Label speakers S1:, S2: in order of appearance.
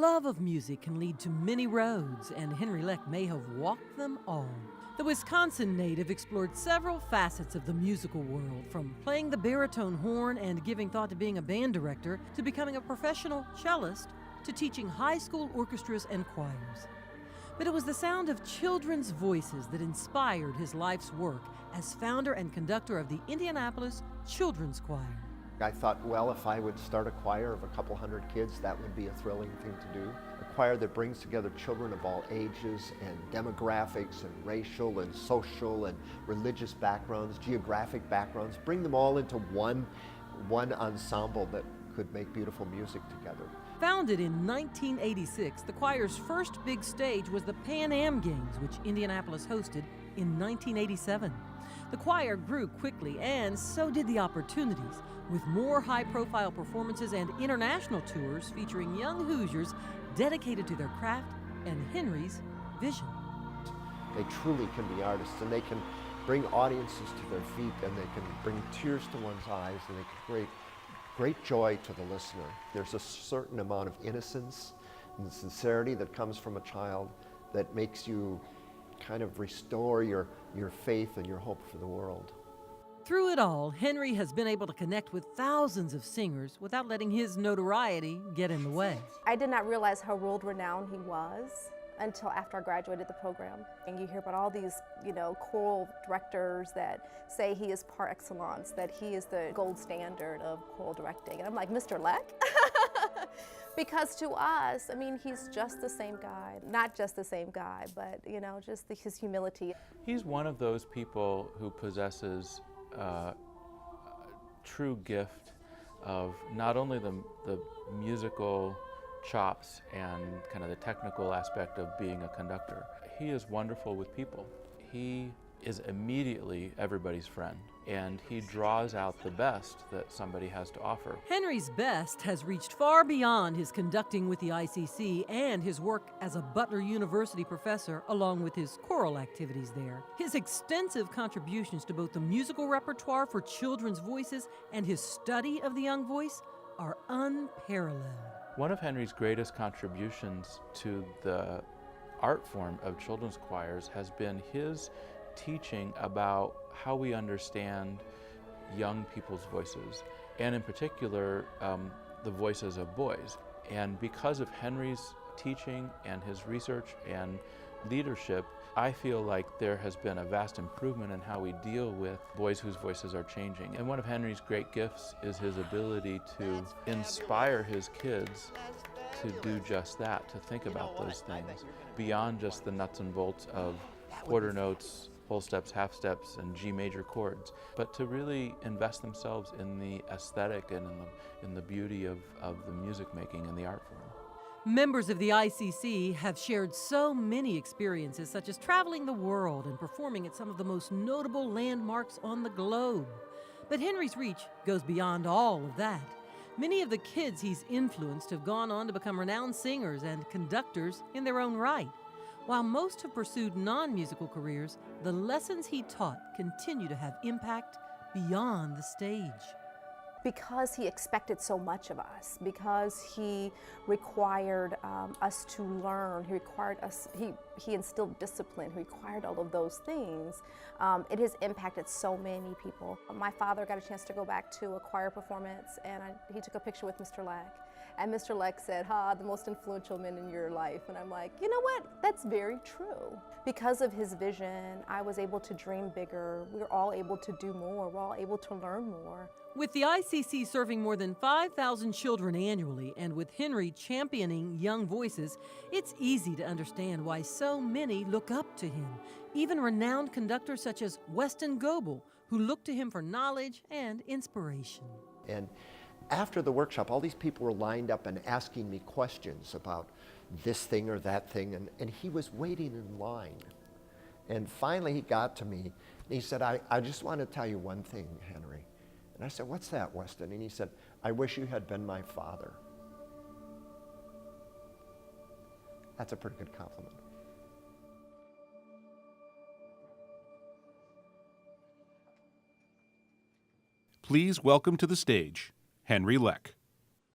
S1: love of music can lead to many roads, and Henry Leck may have walked them all. The Wisconsin native explored several facets of the musical world, from playing the baritone horn and giving thought to being a band director, to becoming a professional cellist, to teaching high school orchestras and choirs. But it was the sound of children's voices that inspired his life's work as founder and conductor of the Indianapolis Children's Choir.
S2: I thought, well, if I would start a choir of a couple hundred kids, that would be a thrilling thing to do. A choir that brings together children of all ages and demographics and racial and social and religious backgrounds, geographic backgrounds, bring them all into one ensemble that could make beautiful music together.
S1: Founded in 1986, the choir's first big stage was the Pan Am Games, which Indianapolis hosted in 1987. The choir grew quickly, and so did the opportunities, with more high-profile performances and international tours featuring young Hoosiers dedicated to their craft and Henry's vision.
S2: They truly can be artists, and they can bring audiences to their feet, and they can bring tears to one's eyes, and they can create great joy to the listener. There's a certain amount of innocence and sincerity that comes from a child that makes you kind of restore your faith and your hope for the world.
S1: Through it all, Henry has been able to connect with thousands of singers without letting his notoriety get in the way.
S3: I did not realize how world-renowned he was until after I graduated the program. And you hear about all these, choral directors that say he is par excellence, that he is the gold standard of choral directing. And I'm like, Mr. Leck? Because to us, he's just the same guy. Not just the same guy, but, just his humility.
S4: He's one of those people who possesses a true gift of not only the musical chops and kind of the technical aspect of being a conductor. He is wonderful with people. He is immediately everybody's friend, and he draws out the best that somebody has to offer.
S1: Henry's best has reached far beyond his conducting with the ICC and his work as a Butler University professor, along with his choral activities there. His extensive contributions to both the musical repertoire for children's voices and his study of the young voice are unparalleled.
S4: One of Henry's greatest contributions to the art form of children's choirs has been his teaching about how we understand young people's voices, and in particular, the voices of boys. And because of Henry's teaching and his research and leadership, I feel like there has been a vast improvement in how we deal with boys whose voices are changing. And one of Henry's great gifts is his ability to inspire his kids to do just that, to think about those things beyond just the nuts and bolts of quarter notes, full steps, half steps, and G major chords, but to really invest themselves in the aesthetic and in the beauty of the music making and the art form.
S1: Members of the ICC have shared so many experiences, such as traveling the world and performing at some of the most notable landmarks on the globe. But Henry's reach goes beyond all of that. Many of the kids he's influenced have gone on to become renowned singers and conductors in their own right. While most have pursued non-musical careers, the lessons he taught continue to have impact beyond the stage.
S3: Because he expected so much of us, because he required us to learn, he required us, he instilled discipline, he required all of those things, it has impacted so many people. My father got a chance to go back to a choir performance, and he took a picture with Mr. Leck. And Mr. Leck said, the most influential man in your life. And I'm like, you know what? That's very true. Because of his vision, I was able to dream bigger. We were all able to do more. We're all able to learn more.
S1: With the ICC serving more than 5,000 children annually, and with Henry championing young voices, it's easy to understand why so many look up to him. Even renowned conductors such as Weston Goebel, who look to him for knowledge and inspiration.
S2: And after the workshop, all these people were lined up and asking me questions about this thing or that thing, and he was waiting in line. And finally he got to me, and he said, I just want to tell you one thing, Henry. And I said, what's that, Weston? And he said, I wish you had been my father. That's a pretty good compliment.
S5: Please welcome to the stage, Henry Leck.